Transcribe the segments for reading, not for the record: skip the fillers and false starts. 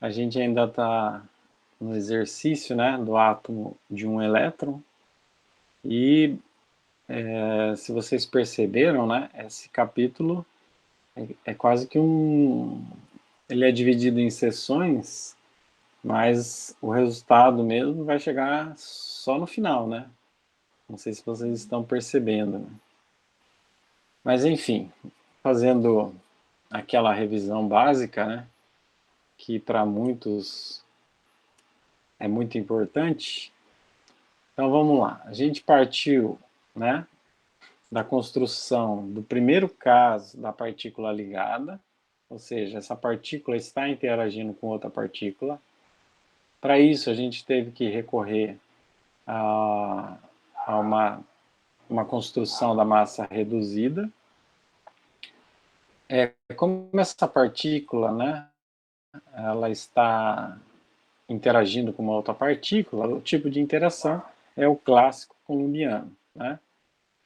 a gente ainda está no exercício, né, do átomo de um elétron, e se vocês perceberam, né, esse capítulo é quase que ele é dividido em seções, mas o resultado mesmo vai chegar só no final, né? Não sei se vocês estão percebendo, né? Mas enfim, fazendo aquela revisão básica, né, que para muitos é muito importante. Então vamos lá, a gente partiu, né, da construção do primeiro caso da partícula ligada, ou seja, essa partícula está interagindo com outra partícula. Para isso, a gente teve que recorrer a uma construção da massa reduzida. Como essa partícula, né, ela está interagindo com uma outra partícula, o tipo de interação é o clássico columbiano, né?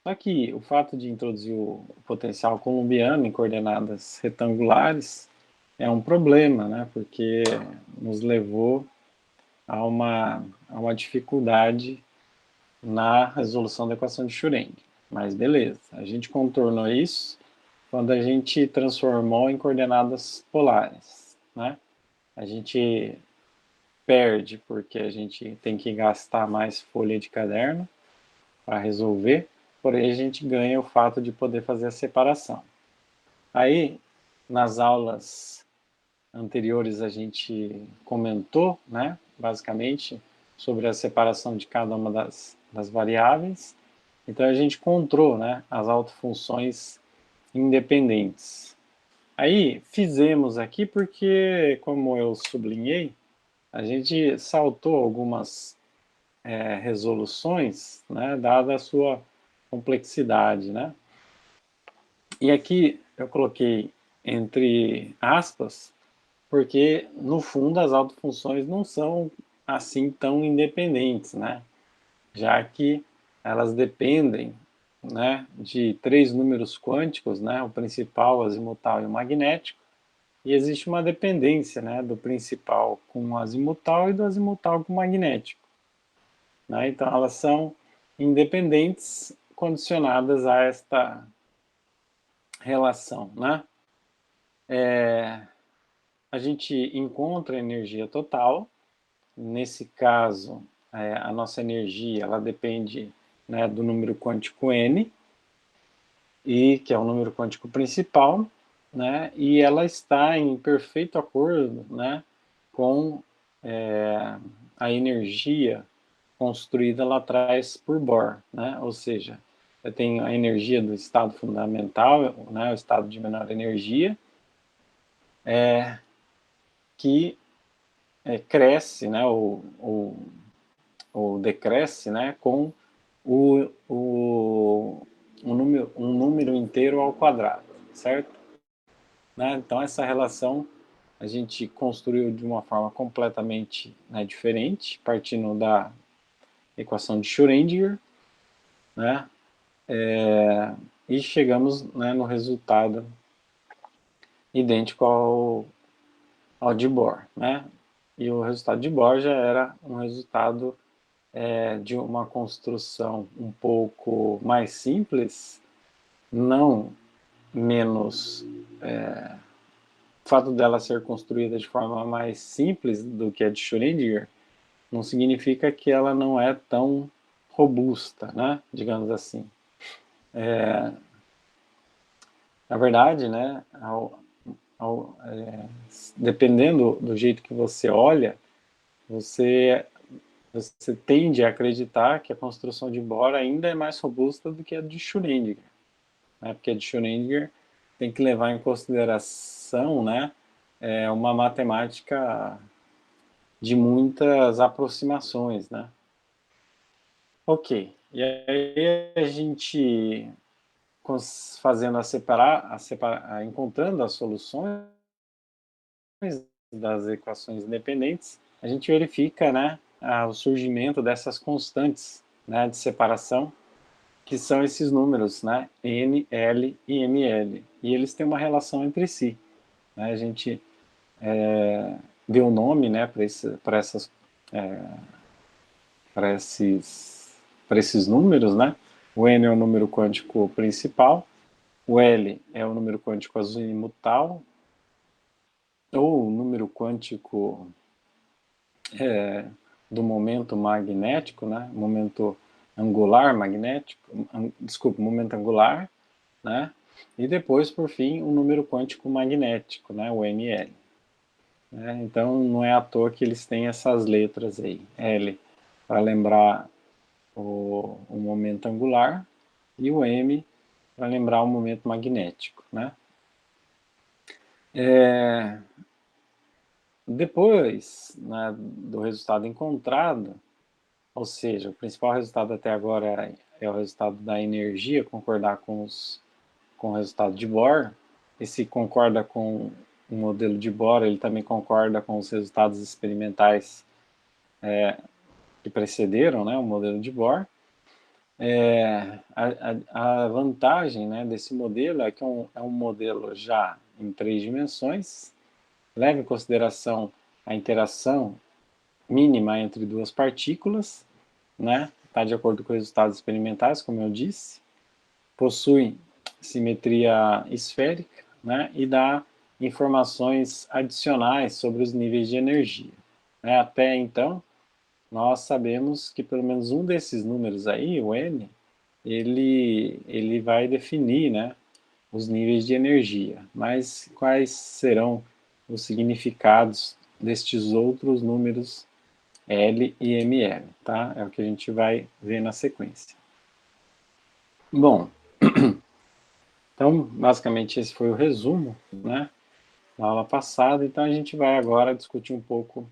Só que o fato de introduzir o potencial columbiano em coordenadas retangulares é um problema, né? Porque nos levou a uma dificuldade na resolução da equação de Schrödinger. Mas beleza, a gente contornou isso quando a gente transformou em coordenadas polares, né? A gente perde porque a gente tem que gastar mais folha de caderno para resolver, porém a gente ganha o fato de poder fazer a separação. Aí, nas aulas anteriores a gente comentou, né, basicamente, sobre a separação de cada uma das variáveis. Então a gente encontrou, né, as autofunções independentes. Aí fizemos aqui porque, como eu sublinhei, a gente saltou algumas resoluções, né, dada a sua complexidade, né? E aqui eu coloquei entre aspas, porque no fundo as autofunções não são assim tão independentes, né? Já que elas dependem, né, de três números quânticos, né, o principal, o azimutal e o magnético, e existe uma dependência, né, do principal com o azimutal e do azimutal com o magnético, né? Então elas são independentes condicionadas a esta relação, né? A gente encontra a energia total. Nesse caso, a nossa energia ela depende, né, do número quântico n, e que é o número quântico principal, né, e ela está em perfeito acordo, né, com a energia construída lá atrás por Bohr, né, ou seja, eu tenho a energia do estado fundamental, né, o estado de menor energia, que cresce, né, ou decresce, né, com um número inteiro ao quadrado, certo? Né? Então essa relação a gente construiu de uma forma completamente, né, diferente, partindo da equação de Schrödinger, né? E chegamos, né, no resultado idêntico ao de Bohr, né? E o resultado de Bohr já era um resultado de uma construção um pouco mais simples, não menos. O fato dela ser construída de forma mais simples do que a de Schrödinger não significa que ela não é tão robusta, né? Digamos assim. Na verdade, né, dependendo do jeito que você olha, você, você tende a acreditar que a construção de Bohr ainda é mais robusta do que a de Schrödinger, né? Porque a de Schrödinger tem que levar em consideração, né, uma matemática de muitas aproximações, né? Ok, e aí a gente fazendo encontrando as soluções das equações independentes, a gente verifica, né, o surgimento dessas constantes, né, de separação, que são esses números, né, n, l e ml, e eles têm uma relação entre si, né? A gente deu nome, né, para esses números, né? O n é o número quântico principal, o L é o número quântico azimutal, ou o número quântico do momento magnético, né? Momento angular magnético, desculpa, momento angular, né? E depois, por fim, o número quântico magnético, né? O ML. Né? Então, não é à toa que eles têm essas letras aí. L para lembrar o momento angular e o M para lembrar o momento magnético, né? Depois, né, do resultado encontrado, ou seja, o principal resultado até agora é o resultado da energia, concordar com o resultado de Bohr, e se concorda com o modelo de Bohr, ele também concorda com os resultados experimentais que precederam, né, o modelo de Bohr. A vantagem, né, desse modelo é que é um modelo já em 3 dimensões, leva em consideração a interação mínima entre duas partículas, né? Está de acordo com os resultados experimentais, como eu disse, possui simetria esférica, né? E dá informações adicionais sobre os níveis de energia. Né? Até então, nós sabemos que pelo menos um desses números aí, o N, ele vai definir, né, os níveis de energia. Mas quais serão os significados destes outros números L e ML, tá? É o que a gente vai ver na sequência. Bom, então, basicamente esse foi o resumo, né, da aula passada. Então, a gente vai agora discutir um pouco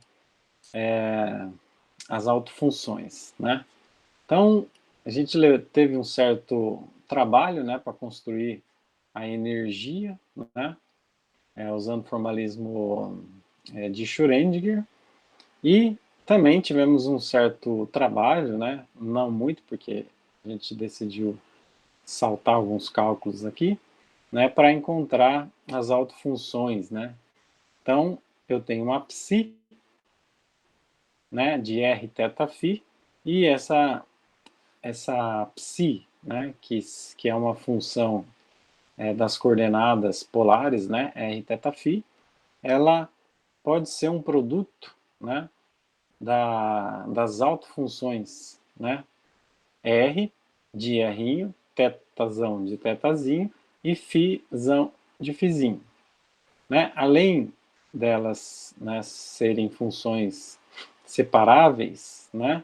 as autofunções, né? Então, a gente teve um certo trabalho, né, para construir a energia, né, usando o formalismo de Schrödinger, e também tivemos um certo trabalho, né, não muito, porque a gente decidiu saltar alguns cálculos aqui, né, para encontrar as autofunções, né. Então, eu tenho uma psi, né, de r θ φ, e essa psi, né, que é uma função das coordenadas polares, né, r θ φ, ela pode ser um produto, né, das autofunções, né, r de r'inho, θzão de θzinho e φzão de φzinho. Né? Além delas, né, serem funções separáveis, né,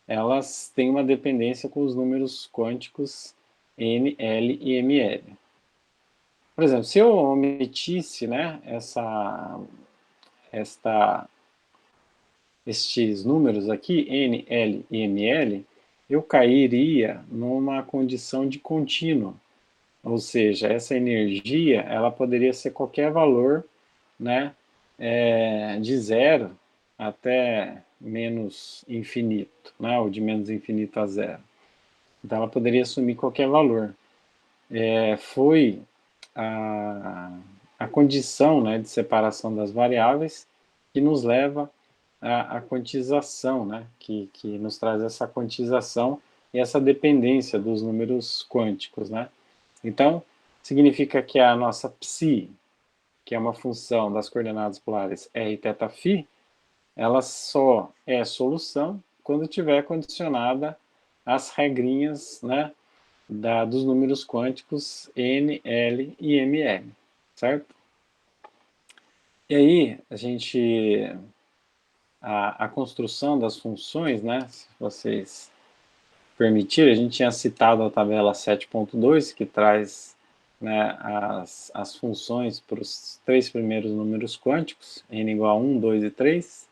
elas têm uma dependência com os números quânticos n, l e ml. Por exemplo, se eu omitisse, né, estes números aqui, n, l e ml, eu cairia numa condição de contínuo. Ou seja, essa energia ela poderia ser qualquer valor, né, de zero até menos infinito, né, ou de menos infinito a zero. Então ela poderia assumir qualquer valor. Foi a condição, né, de separação das variáveis que nos leva à quantização, né, que nos traz essa quantização e essa dependência dos números quânticos, né. Então, significa que a nossa psi, que é uma função das coordenadas polares r, θ, φ, ela só é solução quando tiver condicionada às regrinhas, né, dos números quânticos n, l e ml, certo? E aí, a construção das funções, né, se vocês permitirem, a gente tinha citado a tabela 7.2, que traz, né, as funções para os 3 primeiros números quânticos, n igual a 1, 2 e 3.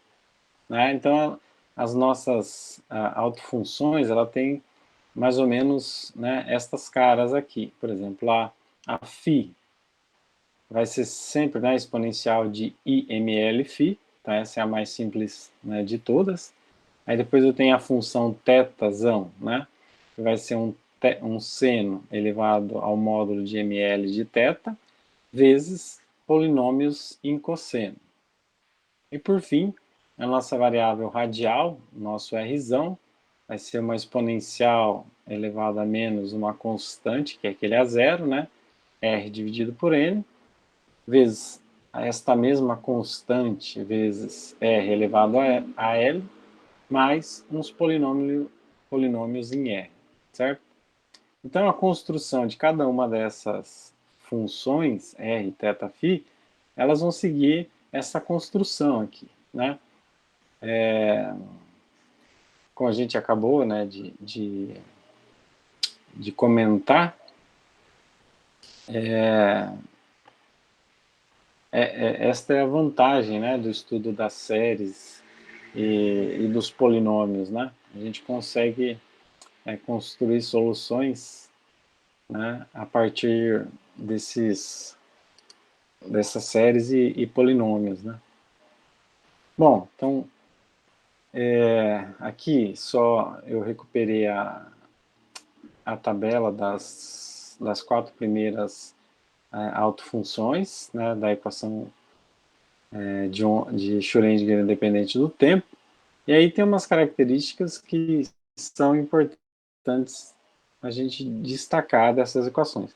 Né? Então, as nossas autofunções, ela tem mais ou menos, né, estas caras aqui. Por exemplo, a φ vai ser sempre, né, exponencial de IML φ, tá? Essa é a mais simples, né, de todas. Aí depois eu tenho a função θzão, né, que vai ser um seno elevado ao módulo de ml de θ, vezes polinômios em cosseno. E por fim, a nossa variável radial, nosso Rzão, vai ser uma exponencial elevada a menos uma constante, que é aquele a zero, né? R dividido por N, vezes esta mesma constante, vezes R elevado a L, mais uns polinômios em R, certo? Então, a construção de cada uma dessas funções, R, θ, φ, elas vão seguir essa construção aqui, né? Como a gente acabou, né, de comentar, esta é a vantagem, né, do estudo das séries e dos polinômios, né? A gente consegue construir soluções, né, a partir dessas séries e polinômios, né? Bom, então, aqui só eu recuperei a tabela das 4 primeiras autofunções, né, da equação de Schrödinger independente do tempo, e aí tem umas características que são importantes a gente destacar dessas equações.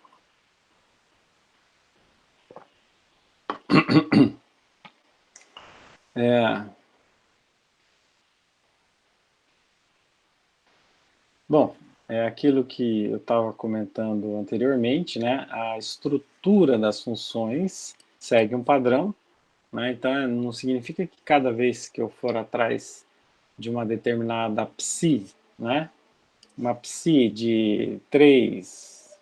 Bom, é aquilo que eu estava comentando anteriormente, né? A estrutura das funções segue um padrão, né? Então não significa que cada vez que eu for atrás de uma determinada psi, né? Uma psi de 3,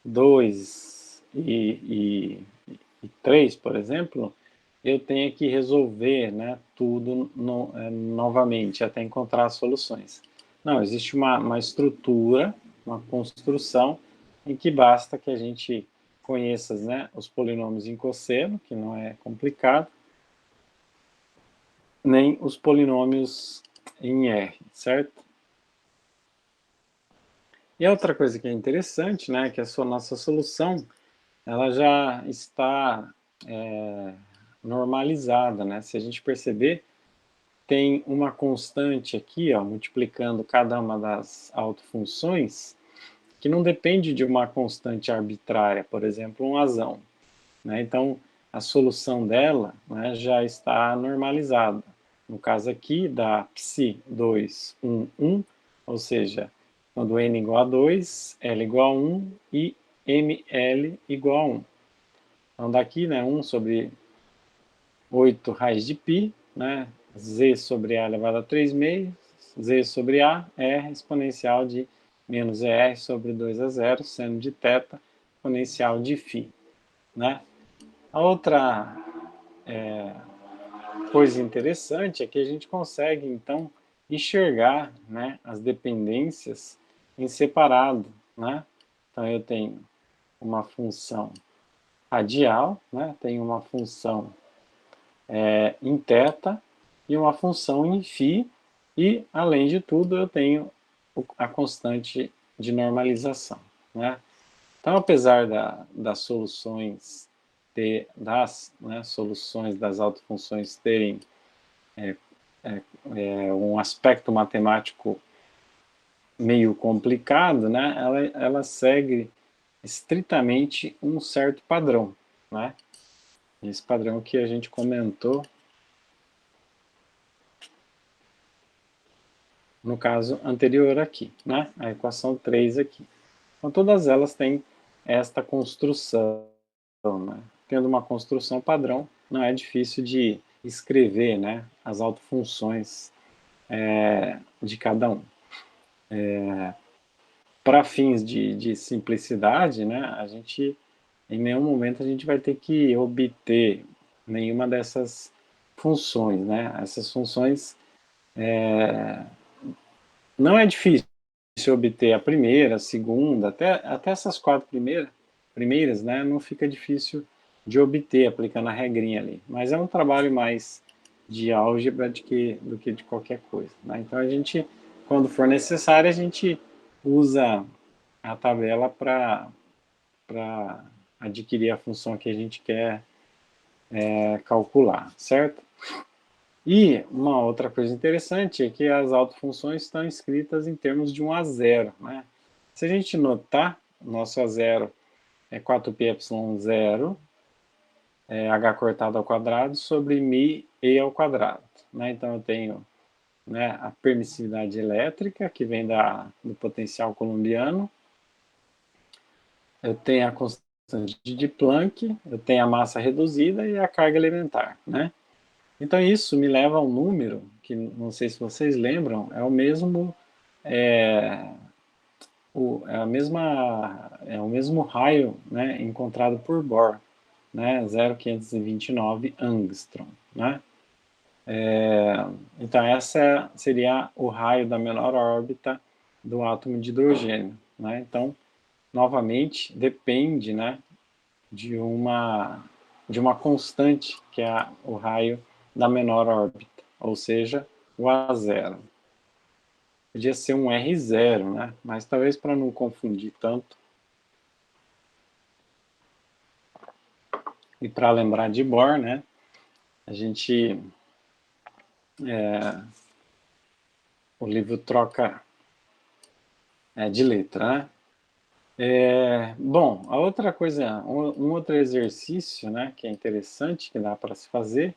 2 e 3, por exemplo, eu tenho que resolver, né, tudo novamente até encontrar as soluções. Não, existe uma estrutura, uma construção em que basta que a gente conheça, né, os polinômios em cosseno, que não é complicado, nem os polinômios em R, certo? E a outra coisa que é interessante, né, que a nossa solução ela já está normalizada, né? Se a gente perceber, tem uma constante aqui, ó, multiplicando cada uma das autofunções, que não depende de uma constante arbitrária, por exemplo, um azão, né? Então, a solução dela, né, já está normalizada. No caso aqui, dá psi 2, 1, 1, ou seja, quando n igual a 2, L igual a 1 e ml igual a 1. Então, daqui, né, 1 sobre 8 raiz de π, né, z sobre a elevado a 3 meios, z sobre a, r exponencial de menos er sobre 2 a 0, seno de θ exponencial de φ. Né? A outra coisa interessante é que a gente consegue, então, enxergar, né, as dependências em separado. Né? Então, eu tenho uma função radial, né, tenho uma função em θ e uma função em φ, e, além de tudo, eu tenho a constante de normalização. Né? Então, apesar das soluções soluções das autofunções terem um aspecto matemático meio complicado, né, ela segue estritamente um certo padrão, né? Esse padrão que a gente comentou no caso anterior aqui, né? A equação 3 aqui. Então, todas elas têm esta construção, né? Tendo uma construção padrão, não é difícil de escrever, né, as autofunções de cada um. Para fins de simplicidade, né, a gente, em nenhum momento a gente vai ter que obter nenhuma dessas funções, né? Essas funções não é difícil obter a primeira, a segunda, até essas 4 primeiras, né, não fica difícil de obter aplicando a regrinha ali. Mas é um trabalho mais de álgebra do que de qualquer coisa. Né? Então a gente, quando for necessário, a gente usa a tabela para adquirir a função que a gente quer calcular, certo? E uma outra coisa interessante é que as autofunções estão escritas em termos de 1 a 0, né? Se a gente notar, o nosso A0 é 4πε0 h cortado ao quadrado sobre μe ao quadrado, né? Então eu tenho, né, a permissividade elétrica, que vem do potencial coulombiano, eu tenho a constante de Planck, eu tenho a massa reduzida e a carga elementar, né? Então isso me leva a um número, que não sei se vocês lembram, é o mesmo, é o mesmo raio, né, encontrado por Bohr, né, 0,529 angstrom, né? Então essa seria o raio da menor órbita do átomo de hidrogênio, né? Então, novamente, depende, né, de uma constante, que é o raio da menor órbita, ou seja, o A0. Podia ser um R0, né? Mas talvez para não confundir tanto, e para lembrar de Bohr, né, a gente, o livro troca de letra, né? Bom, a outra coisa, um outro exercício, né, que é interessante, que dá para se fazer,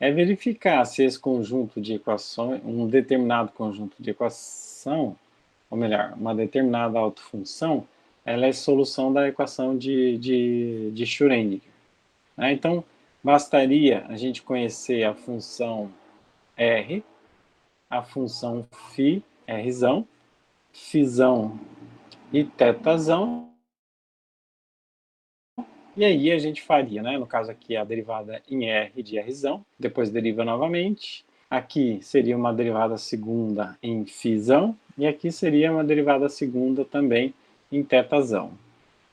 é verificar se esse conjunto de equações, um determinado conjunto de equação, ou melhor, uma determinada autofunção, ela é solução da equação de Schrödinger, né? Então, bastaria a gente conhecer a função R, a função φ, Rzão, φzão e θzão, e aí a gente faria, né, no caso aqui, a derivada em R de Rzão, depois deriva novamente. Aqui seria uma derivada segunda em φzão, e aqui seria uma derivada segunda também em θzão.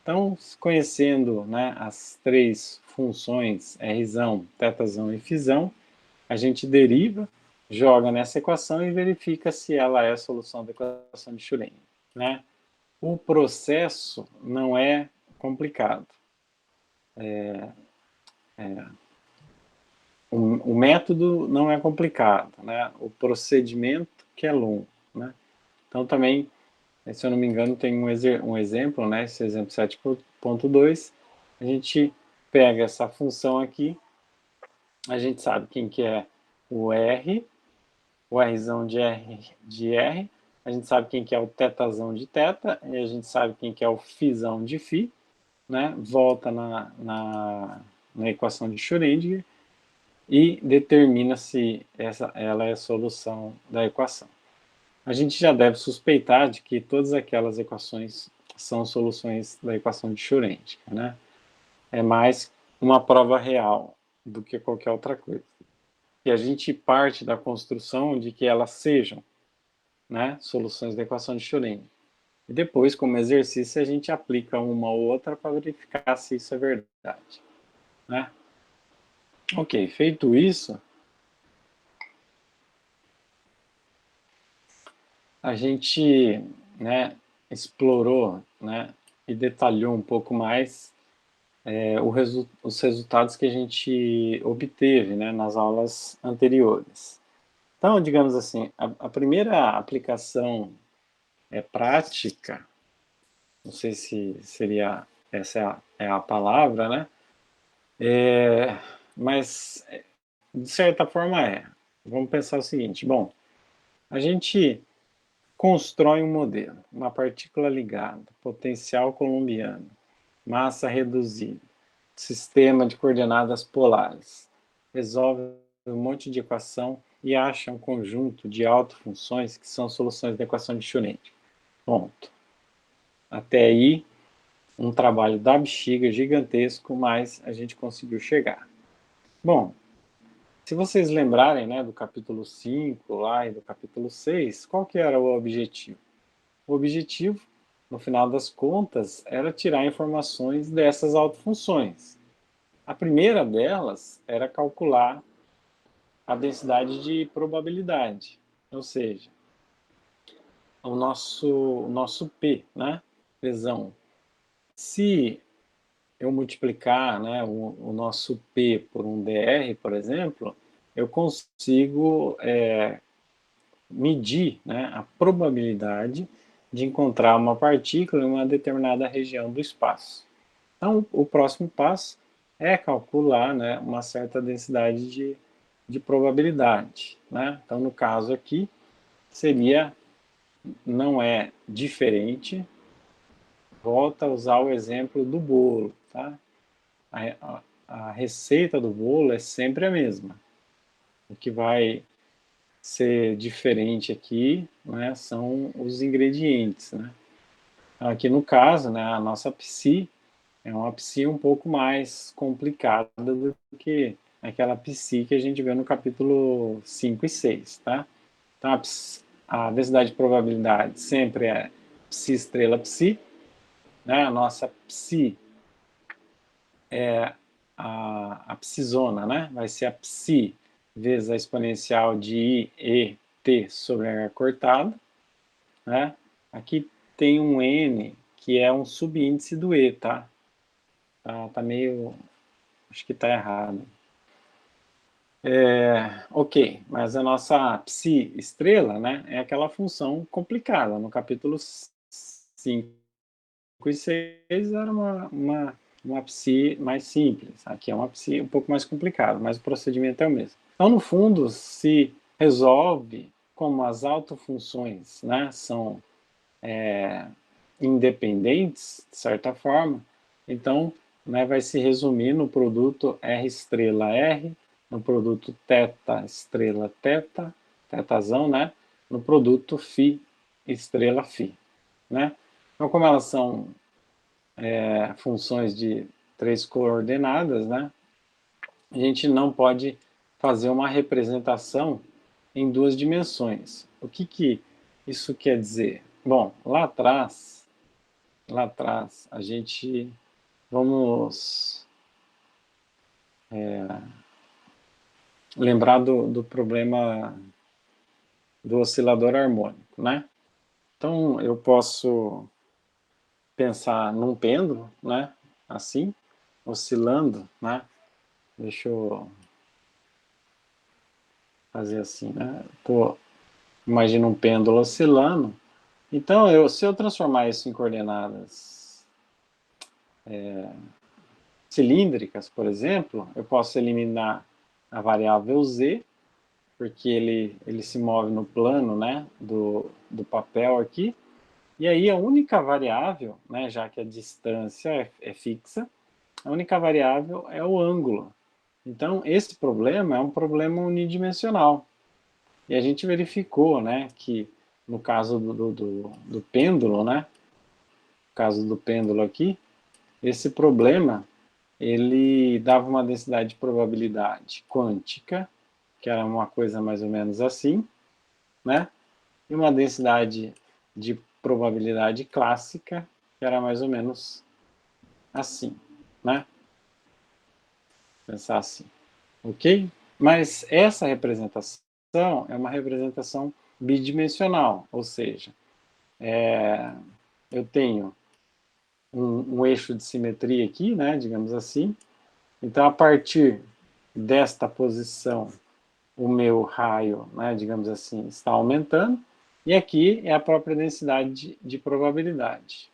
Então, conhecendo, né, as três funções Rzão, θzão e φzão, a gente deriva, joga nessa equação e verifica se ela é a solução da equação de Schrödinger, né? O processo não é complicado. O método não é complicado, né? O procedimento que é longo, né? Então também, se eu não me engano, tem um exemplo, né? Esse exemplo 7.2, a gente pega essa função aqui, a gente sabe quem que é o R, o Rzão de R, a gente sabe quem que é o θzão de θ, e a gente sabe quem que é o φzão de φ, né? Volta na equação de Schrödinger, e determina se ela é a solução da equação. A gente já deve suspeitar de que todas aquelas equações são soluções da equação de Schrödinger, né? É mais uma prova real do que qualquer outra coisa. E a gente parte da construção de que elas sejam, né, soluções da equação de Schrödinger. E depois, como exercício, a gente aplica uma ou outra para verificar se isso é verdade, né? Ok, feito isso, a gente, né, explorou, né, e detalhou um pouco mais os resultados que a gente obteve, né, nas aulas anteriores. Então, digamos assim, a primeira aplicação prática, não sei se seria essa é a palavra, né? Mas de certa forma é. Vamos pensar o seguinte: bom, a gente constrói um modelo, uma partícula ligada, potencial coulombiano, massa reduzida, sistema de coordenadas polares, resolve um monte de equação e acha um conjunto de autofunções que são soluções da equação de Schrödinger. Ponto. Até aí, um trabalho da bexiga gigantesco, mas a gente conseguiu chegar. Bom, se vocês lembrarem, né, do capítulo 5 lá e do capítulo 6, qual que era o objetivo? O objetivo, no final das contas, era tirar informações dessas autofunções. A primeira delas era calcular a densidade de probabilidade, ou seja, o nosso P, né, Pzão. Se eu multiplicar, né, o nosso P por um dr, por exemplo, eu consigo medir, né, a probabilidade de encontrar uma partícula em uma determinada região do espaço. Então, o próximo passo é calcular, né, uma certa densidade de probabilidade, né? Então, no caso aqui, não é diferente, volta a usar o exemplo do bolo, tá? A receita do bolo é sempre a mesma. O que vai ser diferente aqui, né, são os ingredientes, né? Aqui no caso, né, a nossa psi é uma psi um pouco mais complicada do que aquela psi que a gente vê no capítulo 5 e 6, tá? Então, a densidade de probabilidade sempre é psi estrela psi, né? A nossa psi é a psizona, né? Vai ser a psi vezes a exponencial de i e t sobre h cortado, né? Aqui tem um n que é um subíndice do e, tá? Tá meio... acho que tá errado. Ok, mas a nossa psi estrela, né, é aquela função complicada. No capítulo 5 e 6 era uma psi mais simples. Aqui é uma psi um pouco mais complicada, mas o procedimento é o mesmo. Então, no fundo, se resolve como as autofunções, né, são independentes, de certa forma, então, né, vai se resumir no produto R estrela R, no produto teta estrela teta, tetazão, né, no produto φ estrela φ, né. Então, como elas são funções de 3 coordenadas, né, a gente não pode fazer uma representação em 2 dimensões. O que isso quer dizer? Bom, lá atrás, a gente... vamos lembrar do problema do oscilador harmônico, né? Então, eu posso pensar num pêndulo, né? Assim, oscilando, né? Deixa eu fazer assim, né? Imagina um pêndulo oscilando. Então, se eu transformar isso em coordenadas cilíndricas, por exemplo, eu posso eliminar a variável z, porque ele se move no plano, né, do papel aqui, e aí a única variável, né, já que a distância é fixa, a única variável é o ângulo. Então, esse problema é um problema unidimensional. E a gente verificou, né, que no caso do pêndulo, né, no caso do pêndulo aqui, esse problema ele dava uma densidade de probabilidade quântica, que era uma coisa mais ou menos assim, né? E uma densidade de probabilidade clássica, que era mais ou menos assim, né? Pensar assim, ok? Mas essa representação é uma representação bidimensional, ou seja, eu tenho um eixo de simetria aqui, né, digamos assim. Então, a partir desta posição, o meu raio, né, digamos assim, está aumentando, e aqui é a própria densidade de probabilidade.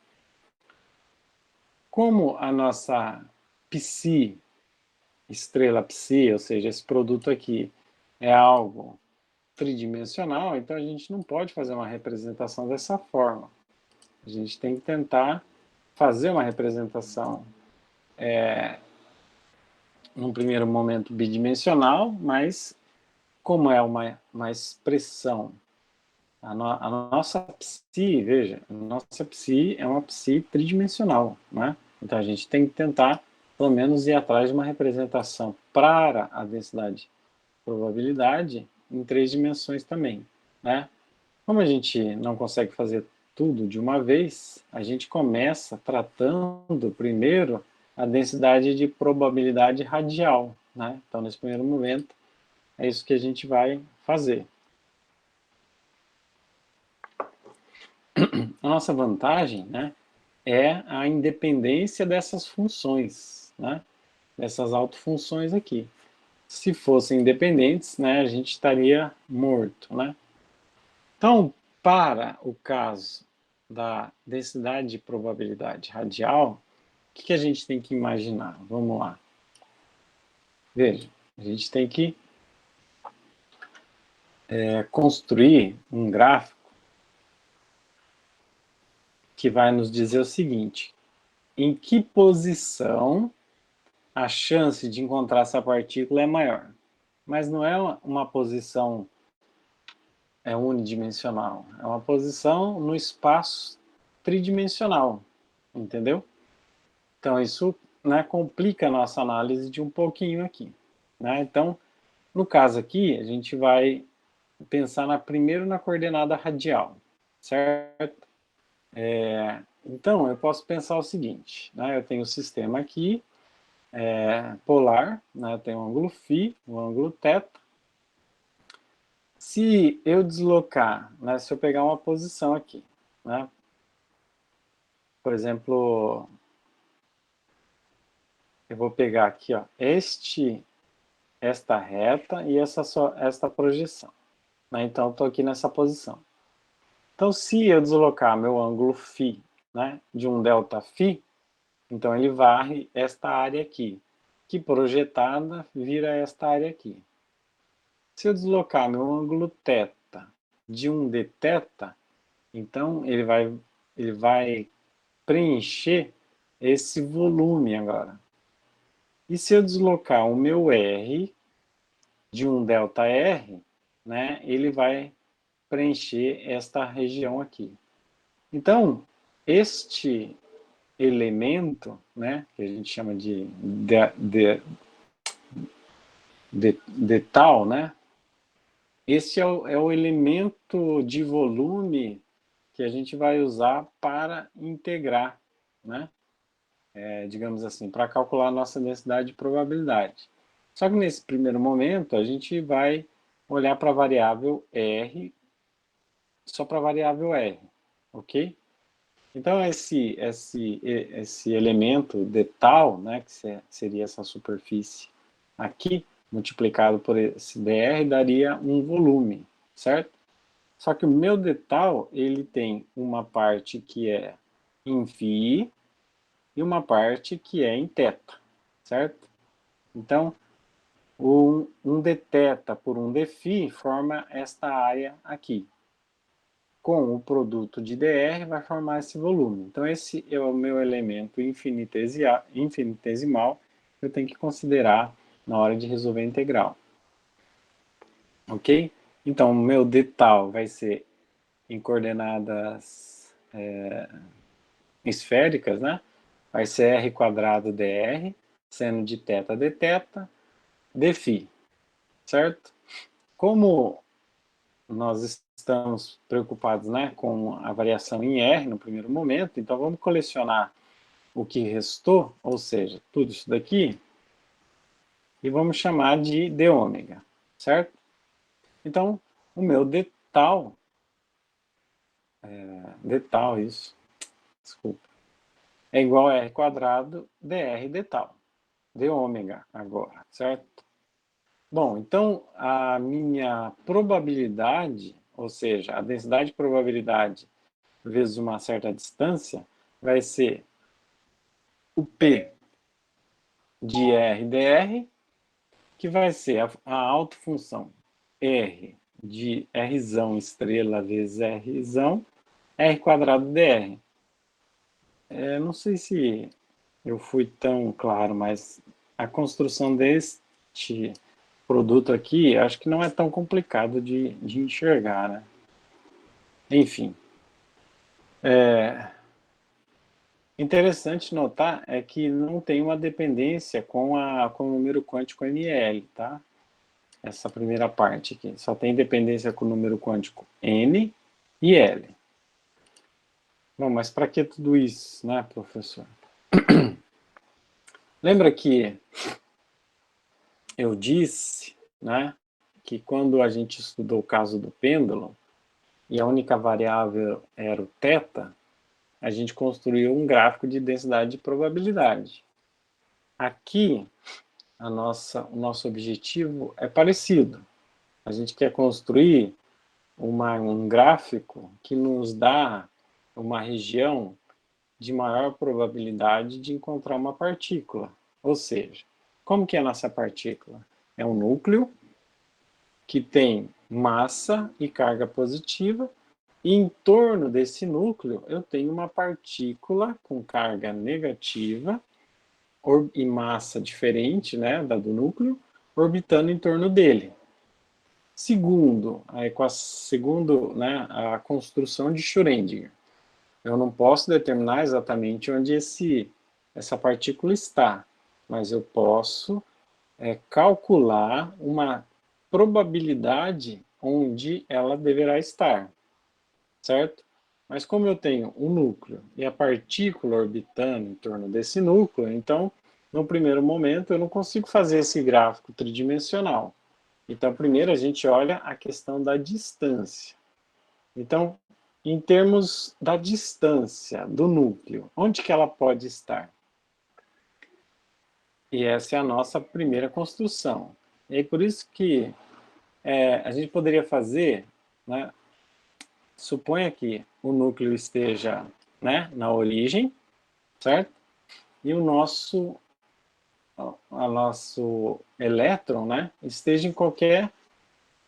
Como a nossa psi, estrela psi, ou seja, esse produto aqui é algo tridimensional, então a gente não pode fazer uma representação dessa forma. A gente tem que tentar fazer uma representação num primeiro momento bidimensional, mas como é uma expressão, a nossa psi, veja, a nossa psi é uma psi tridimensional, né? Então a gente tem que tentar, pelo menos, ir atrás de uma representação para a densidade de probabilidade em 3 dimensões também, né? Como a gente não consegue fazer tudo de uma vez, a gente começa tratando primeiro a densidade de probabilidade radial, né? Então, nesse primeiro momento, é isso que a gente vai fazer. A nossa vantagem, né, é a independência dessas funções, né? Dessas autofunções aqui. Se fossem independentes, né, a gente estaria morto, né? Então, para o caso da densidade de probabilidade radial, o que a gente tem que imaginar? Vamos lá. Veja, a gente tem que construir um gráfico que vai nos dizer o seguinte: em que posição a chance de encontrar essa partícula é maior? Mas não é uma posição unidimensional, é uma posição no espaço tridimensional, entendeu? Então isso, né, complica a nossa análise de um pouquinho aqui, né? Então, no caso aqui, a gente vai pensar primeiro na coordenada radial, certo? Então, eu posso pensar o seguinte, né? Eu tenho o sistema aqui, polar, né? Eu tenho o ângulo φ, o ângulo θ. Se eu deslocar, né? Se eu pegar uma posição aqui, né? Por exemplo, eu vou pegar aqui, ó, esta reta e esta projeção, né? Então, eu estou aqui nessa posição. Então, se eu deslocar meu ângulo φ, né, de um ΔΦ, então ele varre esta área aqui, que projetada vira esta área aqui. Se eu deslocar meu ângulo θ de um dθ, então ele vai preencher esse volume agora. E se eu deslocar o meu R de um ΔR, né, ele vai preencher esta região aqui. Então, este elemento, né, que a gente chama de tal, né, esse é o elemento de volume que a gente vai usar para integrar, né, digamos assim, para calcular a nossa densidade de probabilidade. Só que nesse primeiro momento a gente vai olhar para a variável R, só para a variável R, ok? Então, esse elemento de tal, né, que seria essa superfície aqui, multiplicado por esse dr, daria um volume, certo? Só que o meu de tal, ele tem uma parte que é em φ e uma parte que é em θ, certo? Então, um dθ por um dφ forma esta área aqui. Com o produto de dr vai formar esse volume. Então, esse é o meu elemento infinitesimal que eu tenho que considerar na hora de resolver a integral. Ok? Então, o meu d tal vai ser em coordenadas esféricas, né? Vai ser r quadrado dr, seno de θ dθ, dφ, certo? Como nós estamos preocupados, né, com a variação em R no primeiro momento, então vamos colecionar o que restou, ou seja, tudo isso daqui, e vamos chamar de d ômega, certo? Então, o meu d tal, isso, desculpa, é igual a R quadrado dr d tal, d ômega agora, certo? Bom, então a minha probabilidade, ou seja, a densidade de probabilidade vezes uma certa distância, vai ser o P de R dr, que vai ser a autofunção R de R estrela vezes R quadrado dr. Não sei se eu fui tão claro, mas a construção deste produto aqui, acho que não é tão complicado de enxergar, né? Enfim. Interessante notar é que não tem uma dependência com o número quântico ML, tá? Essa primeira parte aqui. Só tem dependência com o número quântico N e L. Bom, mas para que tudo isso, né, professor? Lembra que eu disse, né, que quando a gente estudou o caso do pêndulo e a única variável era o θ, a gente construiu um gráfico de densidade de probabilidade. Aqui o nosso objetivo é parecido. A gente quer construir um gráfico que nos dá uma região de maior probabilidade de encontrar uma partícula. Ou seja, como que é a nossa partícula? É um núcleo que tem massa e carga positiva, e em torno desse núcleo eu tenho uma partícula com carga negativa e massa diferente, né, da do núcleo, orbitando em torno dele. Segundo, né, a construção de Schrödinger, eu não posso determinar exatamente onde essa partícula está, mas eu posso calcular uma probabilidade onde ela deverá estar, certo? Mas como eu tenho um núcleo e a partícula orbitando em torno desse núcleo, então, no primeiro momento, eu não consigo fazer esse gráfico tridimensional. Então, primeiro a gente olha a questão da distância. Então, em termos da distância do núcleo, onde que ela pode estar? E essa é a nossa primeira construção. E aí, por isso que a gente poderia fazer, né, suponha que o núcleo esteja, né, na origem, certo? E o nosso elétron, né, esteja em qualquer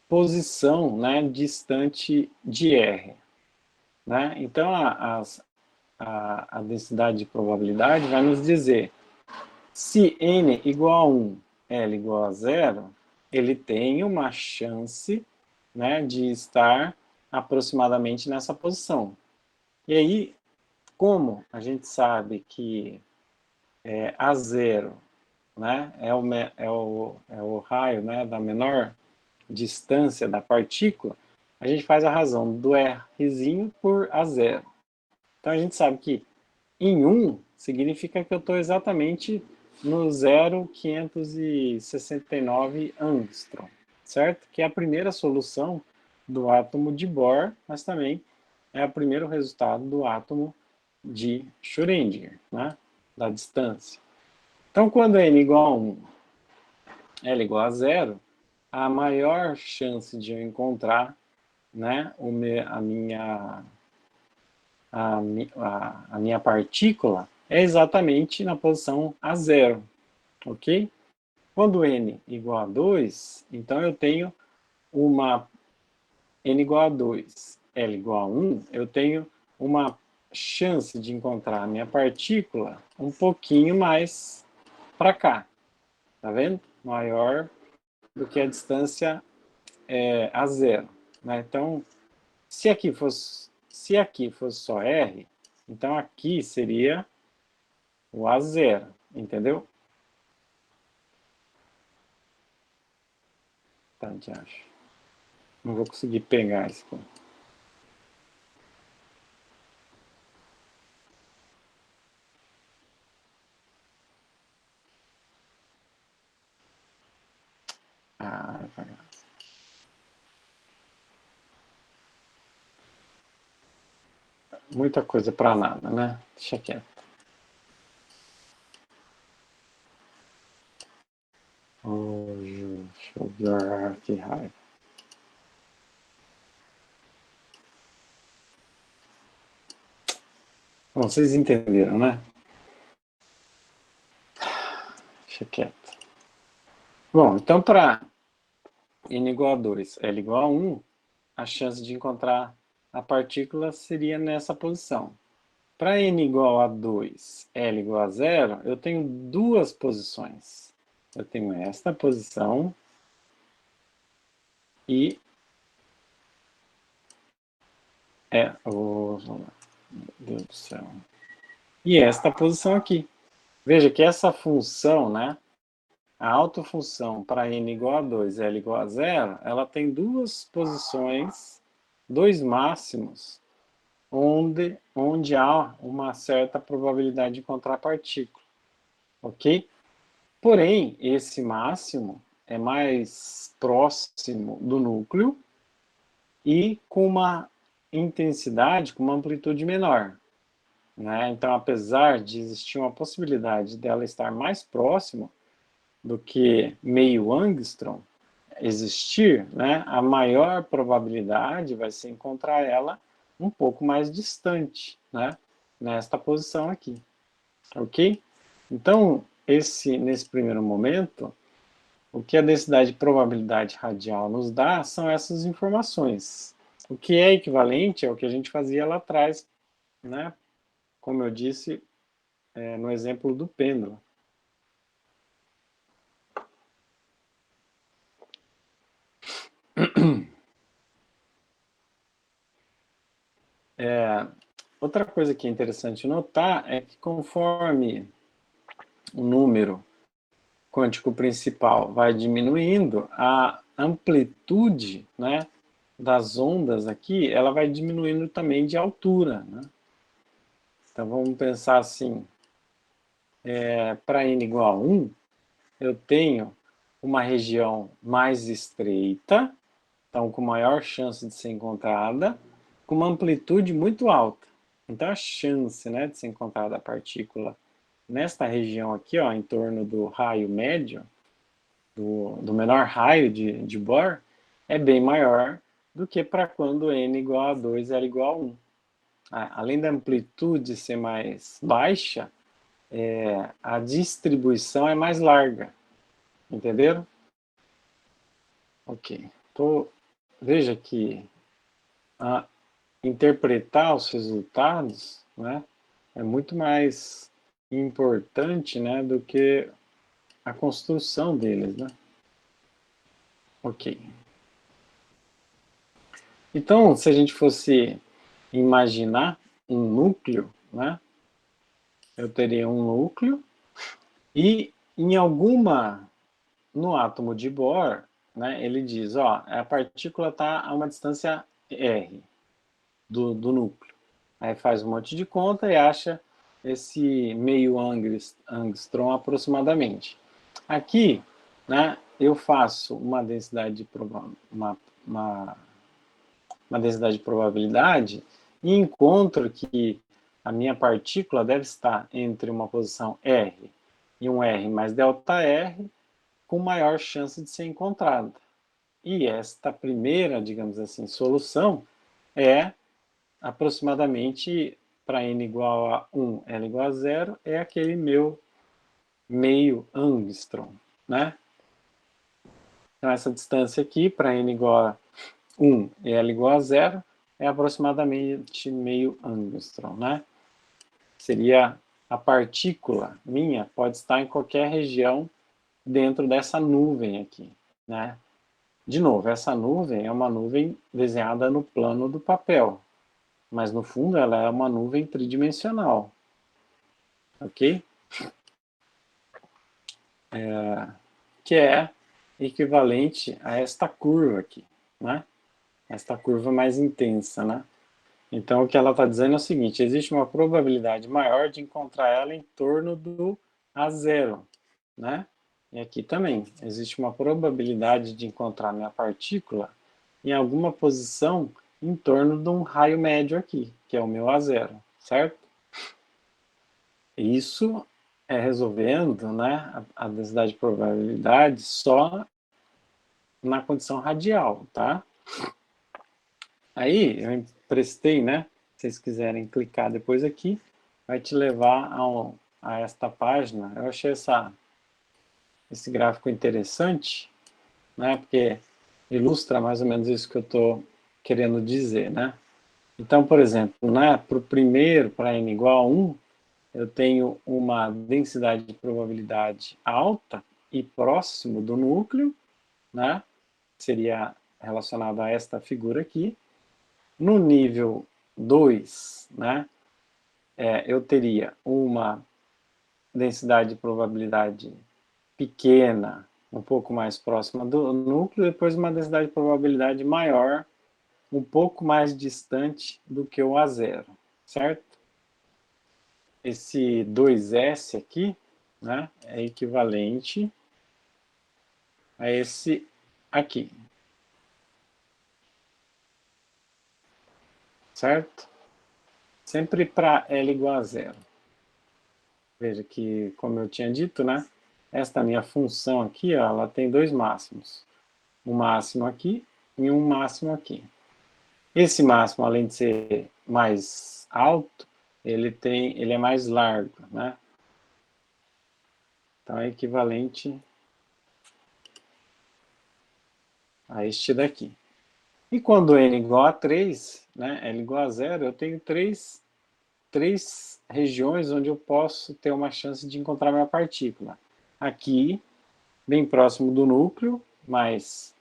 posição, né, distante de R. Né? Então, a densidade de probabilidade vai nos dizer se n igual a 1, L igual a 0, ele tem uma chance, né, de estar aproximadamente nessa posição. E aí, como a gente sabe que A0, né, é o raio, né, da menor distância da partícula, a gente faz a razão do Rzinho por A0. Então a gente sabe que em 1 significa que eu estou exatamente no 0,569 angstrom, certo? Que é a primeira solução do átomo de Bohr, mas também é o primeiro resultado do átomo de Schrödinger, né? Da distância. Então, quando n igual a 1, L igual a 0, a maior chance de eu encontrar, né, a minha partícula é exatamente na posição A0, ok? Quando n igual a 2, então eu tenho uma n igual a 2, L igual a 1, eu tenho uma chance de encontrar a minha partícula um pouquinho mais para cá, tá vendo? Maior do que a distância a zero. Né? Então, se aqui fosse só R, então aqui seria o A0, entendeu? Tá, de acho. Não vou conseguir pegar esse ponto. Ah, muita coisa para nada, né? Deixa quieto. Deixa eu ver que raiva. Bom, vocês entenderam, né? Deixa quieto. Bom, então para n igual a 2, L igual a 1, a chance de encontrar a partícula seria nessa posição. Para n igual a 2, L igual a 0, eu tenho duas posições. Eu tenho esta posição e meu Deus do céu. E esta posição aqui. Veja que essa função, né, a autofunção para n igual a 2, L igual a 0, ela tem duas posições, dois máximos, onde há uma certa probabilidade de encontrar partícula. Ok? Porém, esse máximo é mais próximo do núcleo e com uma intensidade, com uma amplitude menor. Né? Então, apesar de existir uma possibilidade dela estar mais próximo, do que meio angstrom existir, né, a maior probabilidade vai ser encontrar ela um pouco mais distante, né, nesta posição aqui, ok? Então, nesse primeiro momento, o que a densidade de probabilidade radial nos dá são essas informações. O que é equivalente ao que a gente fazia lá atrás, né, como eu disse no exemplo do pêndulo. Outra coisa que é interessante notar é que conforme o número quântico principal vai diminuindo, a amplitude, né, das ondas aqui, ela vai diminuindo também de altura, né? Então vamos pensar assim, para n igual a 1, eu tenho uma região mais estreita, então com maior chance de ser encontrada, com uma amplitude muito alta. Então a chance, né, de ser encontrada a partícula nesta região aqui, ó, em torno do raio médio, do menor raio de Bohr, é bem maior do que para quando n igual a 2, L igual a 1. Além da amplitude ser mais baixa, a distribuição é mais larga. Entenderam? Ok. Então, veja que interpretar os resultados, né, é muito mais importante, né, do que a construção deles, né? Ok. Então, se a gente fosse imaginar um núcleo, né, eu teria um núcleo e no átomo de Bohr, né, ele diz, ó, a partícula está a uma distância r do núcleo. Aí faz um monte de conta e acha esse meio angstrom aproximadamente. Aqui, né, eu faço uma densidade de uma densidade de probabilidade e encontro que a minha partícula deve estar entre uma posição R e um R mais delta R com maior chance de ser encontrada. E esta primeira, digamos assim, solução é aproximadamente para n igual a 1, L igual a 0, é aquele meu meio angstrom, né? Então essa distância aqui, para n igual a 1 e L igual a 0, é aproximadamente meio angstrom, né? Seria a partícula minha, pode estar em qualquer região dentro dessa nuvem aqui, né? De novo, essa nuvem é uma nuvem desenhada no plano do papel, mas no fundo ela é uma nuvem tridimensional, ok? Que é equivalente a esta curva aqui, né? Esta curva mais intensa, né? Então, o que ela está dizendo é o seguinte, existe uma probabilidade maior de encontrar ela em torno do A0, né? E aqui também, existe uma probabilidade de encontrar minha partícula em alguma posição em torno de um raio médio aqui, que é o meu A0, certo? Isso é resolvendo, né, a densidade de probabilidade só na condição radial, tá? Aí eu emprestei, né? Se vocês quiserem clicar depois aqui, vai te levar a esta página. Eu achei esse gráfico interessante, né? Porque ilustra mais ou menos isso que eu estou querendo dizer, né? Então, por exemplo, né, para o primeiro, para n igual a 1, eu tenho uma densidade de probabilidade alta e próximo do núcleo, né? Seria relacionado a esta figura aqui. No nível 2, né, eu teria uma densidade de probabilidade pequena, um pouco mais próxima do núcleo, e depois uma densidade de probabilidade maior, um pouco mais distante do que o A0, certo? Esse 2S aqui, né, é equivalente a esse aqui, certo? Sempre para L igual a 0. Veja que, como eu tinha dito, né, esta minha função aqui, ó, ela tem dois máximos. Um máximo aqui e um máximo aqui. Esse máximo, além de ser mais alto, ele é mais largo, né? Então é equivalente a este daqui. E quando n igual a 3, né, n igual a 0, eu tenho três regiões onde eu posso ter uma chance de encontrar minha partícula. Aqui, bem próximo do núcleo, mas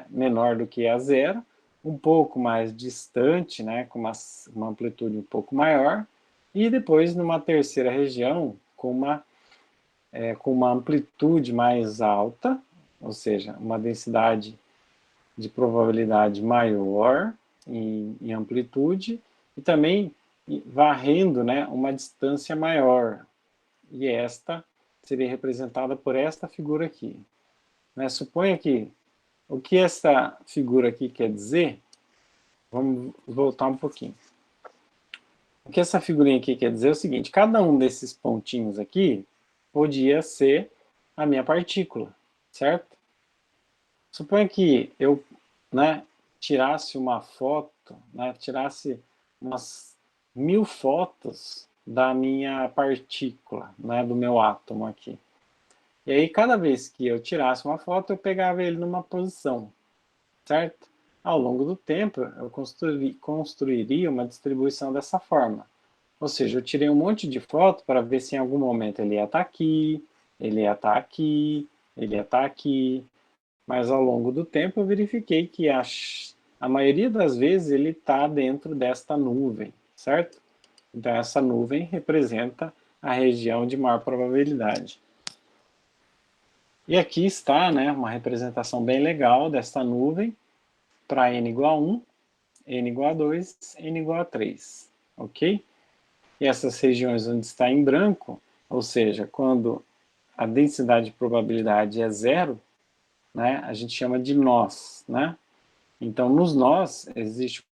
menor do que a 0, um pouco mais distante, né, com uma amplitude um pouco maior, e depois numa terceira região com uma amplitude mais alta, ou seja, uma densidade de probabilidade maior em amplitude, e também varrendo, né, uma distância maior. E esta seria representada por esta figura aqui. Né? Suponha que o que essa figura aqui quer dizer, vamos voltar um pouquinho. O que essa figurinha aqui quer dizer é o seguinte, cada um desses pontinhos aqui podia ser a minha partícula, certo? Suponha que eu, né, tirasse uma foto, né, tirasse umas 1000 fotos da minha partícula, né, do meu átomo aqui. E aí, cada vez que eu tirasse uma foto, eu pegava ele numa posição, certo? Ao longo do tempo, eu construiria uma distribuição dessa forma. Ou seja, eu tirei um monte de foto para ver se em algum momento ele ia estar aqui, ele ia estar aqui, ele ia estar aqui. Mas ao longo do tempo eu verifiquei que a maioria das vezes ele está dentro desta nuvem, certo? Então essa nuvem representa a região de maior probabilidade. E aqui está, né, uma representação bem legal desta nuvem para n igual a 1, n igual a 2, n igual a 3, ok? E essas regiões onde está em branco, ou seja, quando a densidade de probabilidade é zero, né, a gente chama de nós, né? Então, nos nós, existe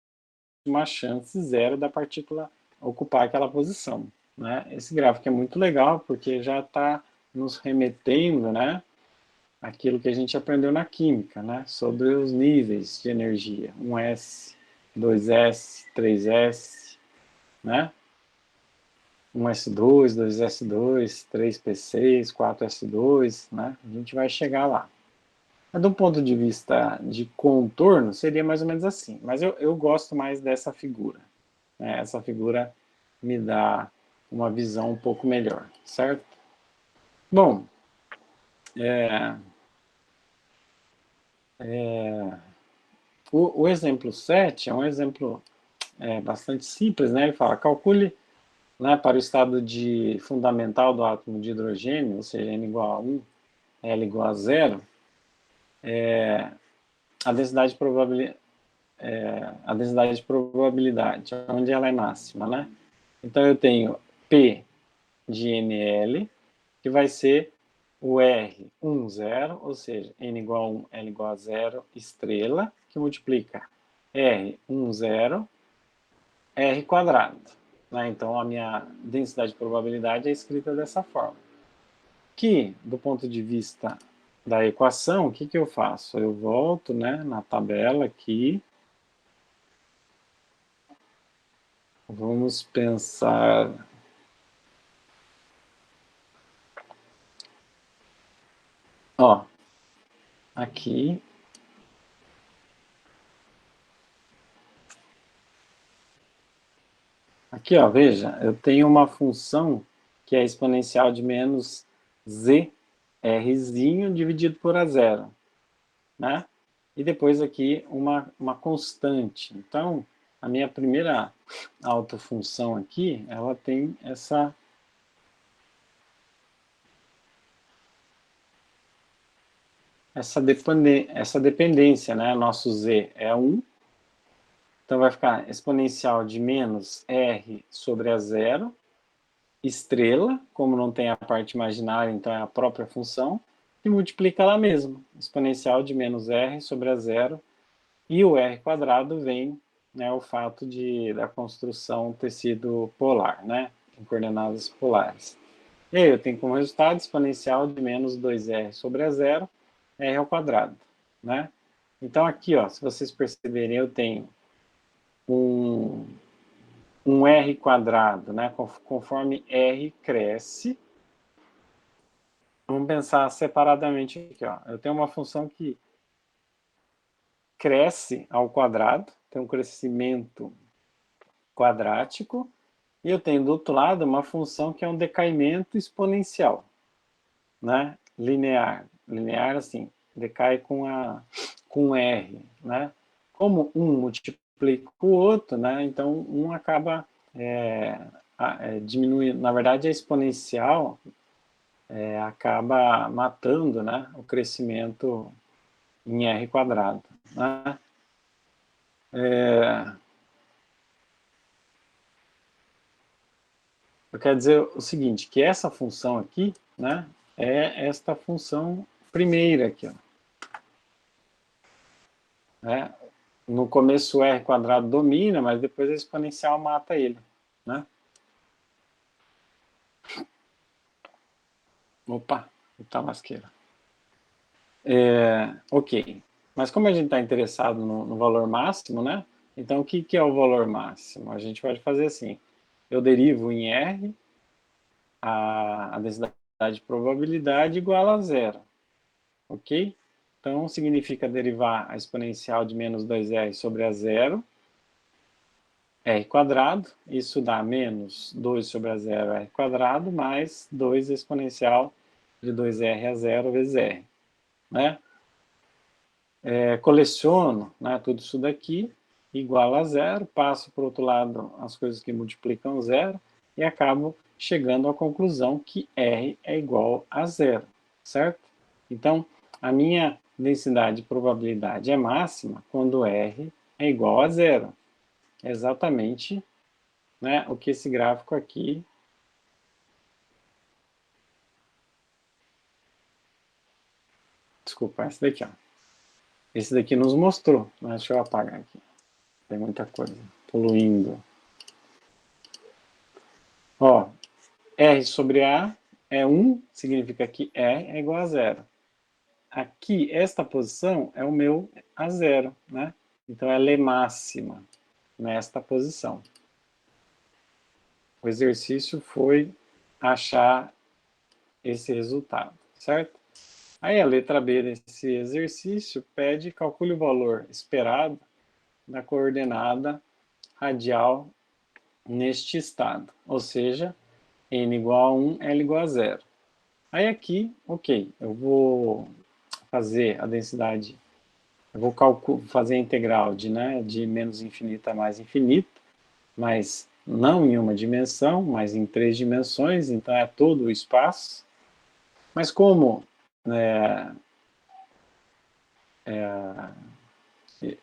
uma chance zero da partícula ocupar aquela posição, né? Esse gráfico é muito legal, porque já está nos remetendo, né, aquilo que a gente aprendeu na química, né, sobre os níveis de energia, 1s, 2s, 3s, né? 1s2, 2s2, 3p6, 4s2, né? A gente vai chegar lá. Mas, do ponto de vista de contorno, seria mais ou menos assim. Mas eu gosto mais dessa figura. Né? Essa figura me dá uma visão um pouco melhor, certo? Bom, o exemplo 7 é um exemplo bastante simples, né? Ele fala, calcule, né, para o estado fundamental do átomo de hidrogênio, ou seja, N igual a 1, L igual a 0, a densidade de probabilidade, onde ela é máxima, né? Então eu tenho P de NL, que vai ser o R 1, 0, ou seja, N igual a 1, L igual a 0, estrela, que multiplica R 1, 0, R quadrado. Né? Então a minha densidade de probabilidade é escrita dessa forma. Que, do ponto de vista da equação, o que eu faço? Eu volto, né, na tabela aqui. Vamos pensar. Ó, aqui. Aqui, ó, veja, eu tenho uma função que é exponencial de menos z, rzinho dividido por a zero, né? E depois aqui uma constante. Então, a minha primeira autofunção aqui, ela tem essa dependência, né? Nosso z é 1, então vai ficar exponencial de menos r sobre a zero, estrela, como não tem a parte imaginária, então é a própria função, e multiplica ela mesma, exponencial de menos r sobre a zero, e o r quadrado vem, né, o fato da construção ter sido polar, né, em coordenadas polares. E aí eu tenho como resultado exponencial de menos 2r sobre a zero, r ao quadrado, né? Então aqui, ó, se vocês perceberem, eu tenho um r quadrado, né? Conforme r cresce, vamos pensar separadamente aqui, ó. Eu tenho uma função que cresce ao quadrado, tem um crescimento quadrático, e eu tenho do outro lado uma função que é um decaimento exponencial, né? Linear. Linear, assim, decai com R, né? Como um multiplica o outro, né? Então, um acaba diminuindo. Na verdade, a exponencial acaba matando, né? O crescimento em R quadrado, né? Eu quero dizer o seguinte, que essa função aqui, né? É esta função primeira aqui, ó. Né? No começo o r quadrado domina, mas depois a exponencial mata ele, né? Opa, tá lasqueira. Ok, mas como a gente está interessado no valor máximo, né? Então, o que é o valor máximo? A gente pode fazer assim, eu derivo em R a densidade de probabilidade igual a zero, ok? Então, significa derivar a exponencial de menos 2r sobre a zero, r quadrado, isso dá menos 2 sobre a zero r quadrado, mais 2 exponencial de 2r a zero vezes r, né? Coleciono, né, tudo isso daqui, igual a zero, passo para o outro lado as coisas que multiplicam zero, e acabo chegando à conclusão que r é igual a zero, certo? Então, a minha densidade de probabilidade é máxima quando r é igual a zero. É exatamente, né, o que esse gráfico aqui... Desculpa, esse daqui, ó. Esse daqui nos mostrou, mas deixa eu apagar aqui. Tem muita coisa poluindo. Ó, R sobre A é 1, significa que E é igual a zero. Aqui, esta posição é o meu a zero, né? Então, ela é máxima nesta posição. O exercício foi achar esse resultado, certo? Aí, a letra B desse exercício pede calcule o valor esperado da coordenada radial neste estado, ou seja, n igual a 1, L igual a zero. Aí aqui, ok, eu vou fazer a densidade, eu vou fazer a integral de menos infinito a mais infinito, mas não em uma dimensão, mas em 3 dimensões, então é todo o espaço. Mas como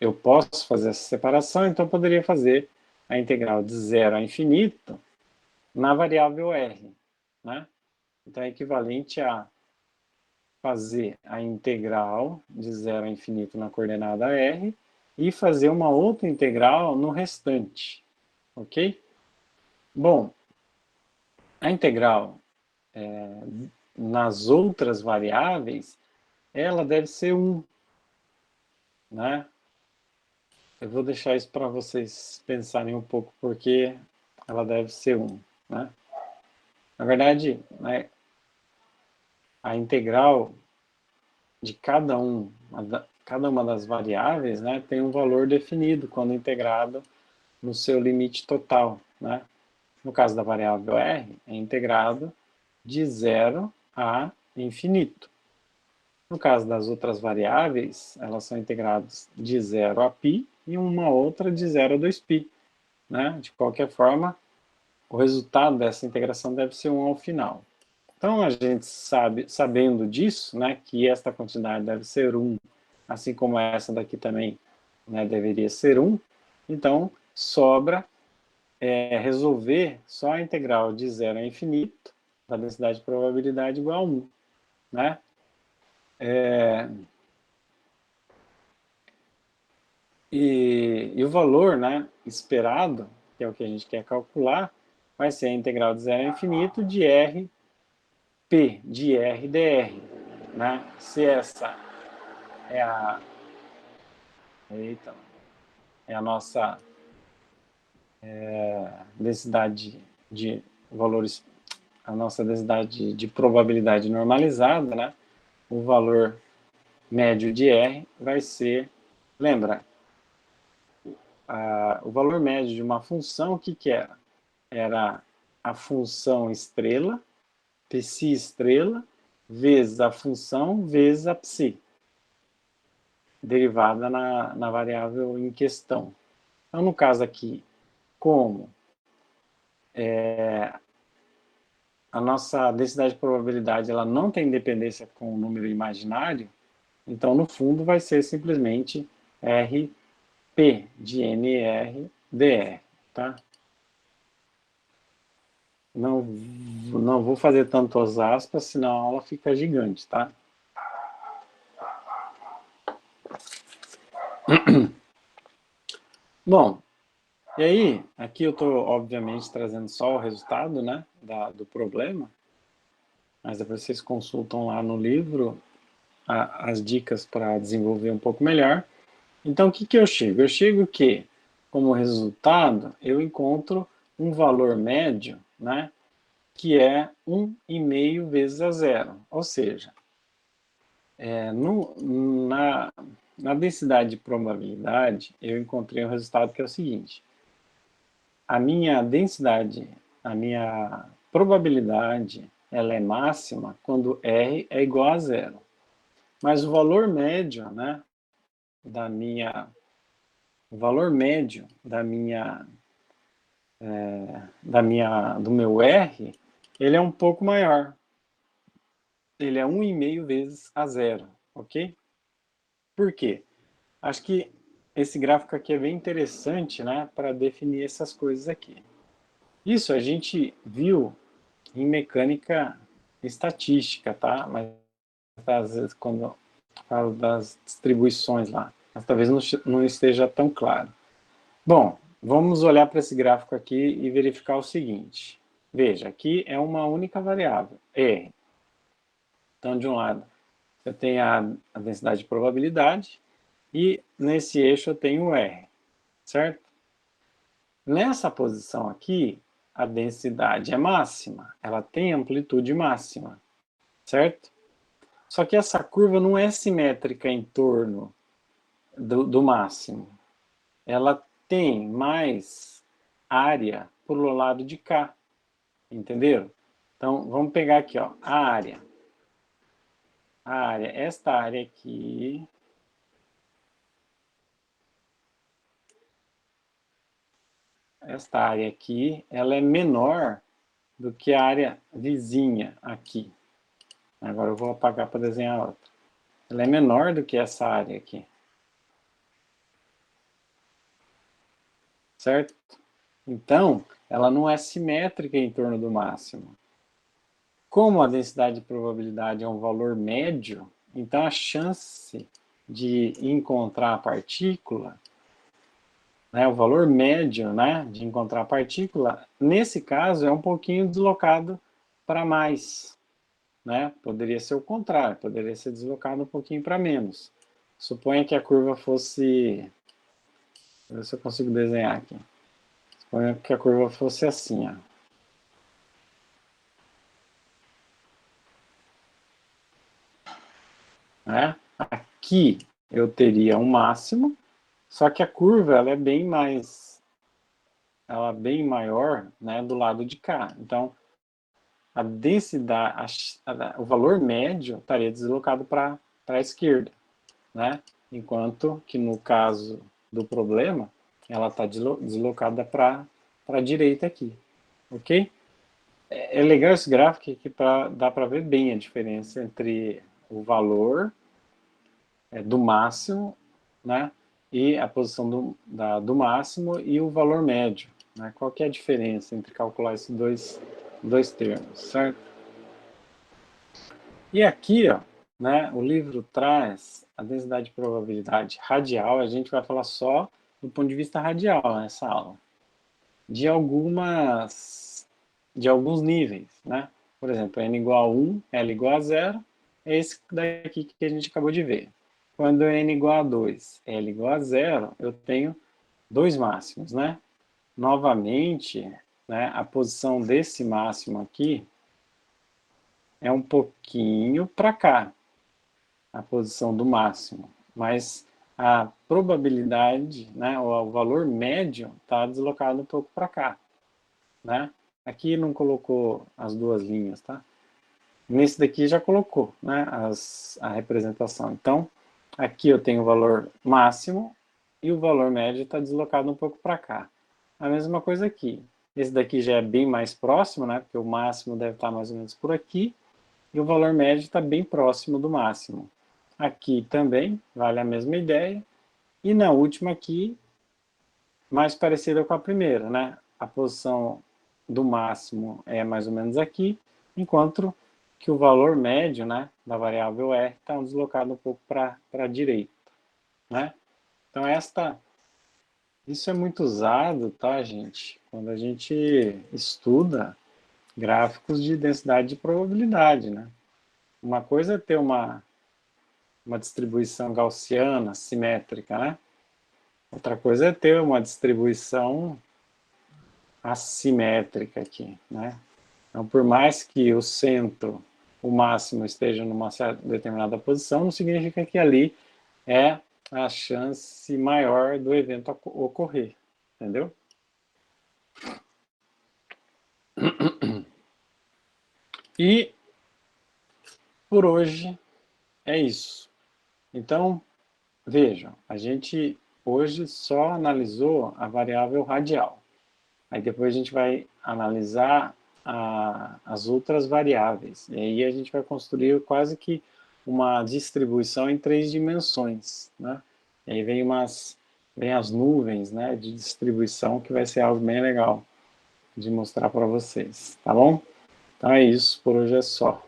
eu posso fazer essa separação, então eu poderia fazer a integral de zero a infinito na variável r, né? Então é equivalente a fazer a integral de zero a infinito na coordenada r e fazer uma outra integral no restante, ok? Bom, a integral nas outras variáveis, ela deve ser 1, né? Eu vou deixar isso para vocês pensarem um pouco, porque ela deve ser 1, né? Na verdade, né, a integral de cada uma das variáveis, né, tem um valor definido quando integrado no seu limite total, né? No caso da variável r, é integrado de zero a infinito. No caso das outras variáveis, elas são integradas de zero a π e uma outra de zero a 2π, né? De qualquer forma, o resultado dessa integração deve ser 1 ao final. Então, a gente sabendo disso, né, que esta quantidade deve ser 1, assim como essa daqui também, né, deveria ser 1, então sobra resolver só a integral de zero a infinito da densidade de probabilidade igual a 1, né? E o valor, né, esperado, que é o que a gente quer calcular, vai ser a integral de zero a infinito de r P de R dr, né? Se essa é a... Eita, é a nossa densidade de valores, a nossa densidade de probabilidade normalizada, né? O valor médio de R vai ser, lembra, o valor médio de uma função, o que que era? Era a função estrela, psi estrela, vezes a função, vezes a psi, derivada na variável em questão. Então, no caso aqui, como a nossa densidade de probabilidade ela não tem dependência com o número imaginário, então, no fundo, vai ser simplesmente RP de NR dr, tá? Não vou fazer tantas aspas, senão a aula fica gigante, tá? Bom, e aí, aqui eu estou, obviamente, trazendo só o resultado, né, do problema, mas depois vocês consultam lá no livro as dicas para desenvolver um pouco melhor. Então, o que que eu chego? Eu chego que, como resultado, eu encontro um valor médio, né, que é 1,5 vezes a zero. Ou seja, na densidade de probabilidade, eu encontrei um resultado que é o seguinte. A minha densidade, a minha probabilidade, ela é máxima quando R é igual a zero. Mas o valor médio, né, o valor médio do meu R, ele é um pouco maior. Ele é 1,5 vezes a zero, ok? Por quê? Acho que esse gráfico aqui é bem interessante, né, para definir essas coisas aqui. Isso a gente viu em mecânica estatística, tá? Mas às vezes quando falo das distribuições lá, mas talvez não esteja tão claro. Bom, vamos olhar para esse gráfico aqui e verificar o seguinte. Veja, aqui é uma única variável, R. Então, de um lado, eu tenho a densidade de probabilidade e nesse eixo eu tenho o R, certo? Nessa posição aqui, a densidade é máxima, ela tem amplitude máxima, certo? Só que essa curva não é simétrica em torno do máximo. Ela tem mais área pelo lado de cá, entenderam? Então, vamos pegar aqui, ó, a área. Esta área aqui, ela é menor do que a área vizinha aqui. Agora eu vou apagar para desenhar outra. Ela é menor do que essa área aqui. Certo? Então, ela não é simétrica em torno do máximo. Como a densidade de probabilidade é um valor médio, então a chance de encontrar a partícula, né, o valor médio, né, de encontrar a partícula, nesse caso é um pouquinho deslocado para mais. Né? Poderia ser o contrário, poderia ser deslocado um pouquinho para menos. Suponha que a curva fosse... Deixa eu ver se eu consigo desenhar aqui. Suponha que a curva fosse assim, ó. Né? Aqui eu teria um máximo, só que a curva ela é bem maior, né, do lado de cá. Então, a densidade, o valor médio estaria deslocado para a esquerda, né? Enquanto que no caso do problema, ela está deslocada para a direita aqui, ok? É legal esse gráfico aqui para dá para ver bem a diferença entre o valor do máximo, né, e a posição do máximo e o valor médio. Né? Qual que é a diferença entre calcular esses dois termos, certo? E aqui, ó, né, o livro traz a densidade de probabilidade radial, a gente vai falar só do ponto de vista radial nessa aula, de alguns níveis, né? Por exemplo, n igual a 1, L igual a 0, é esse daqui que a gente acabou de ver. Quando n igual a 2, L igual a 0, eu tenho dois máximos, né? Novamente, né, a posição desse máximo aqui é um pouquinho para cá, a posição do máximo, mas a probabilidade, né, o valor médio está deslocado um pouco para cá, né? Aqui não colocou as duas linhas, tá? Nesse daqui já colocou, né, a representação. Então, aqui eu tenho o valor máximo e o valor médio está deslocado um pouco para cá. A mesma coisa aqui. Esse daqui já é bem mais próximo, né, porque o máximo deve estar mais ou menos por aqui, e o valor médio está bem próximo do máximo. Aqui também vale a mesma ideia, e na última aqui, mais parecida com a primeira, né? A posição do máximo é mais ou menos aqui, enquanto que o valor médio, né, da variável R está deslocado um pouco para a direita, né? Então isso é muito usado, tá, gente? Quando a gente estuda gráficos de densidade de probabilidade, né? Uma coisa é ter uma distribuição gaussiana, simétrica, né? Outra coisa é ter uma distribuição assimétrica aqui, né? Então, por mais que o centro, o máximo, esteja numa certa, determinada posição, não significa que ali é a chance maior do evento ocorrer, entendeu? E por hoje é isso. Então, vejam, a gente hoje só analisou a variável radial. Aí depois a gente vai analisar as outras variáveis. E aí a gente vai construir quase que uma distribuição em 3 dimensões, né? E aí vem as nuvens, né, de distribuição, que vai ser algo bem legal de mostrar para vocês, tá bom? Então é isso, por hoje é só.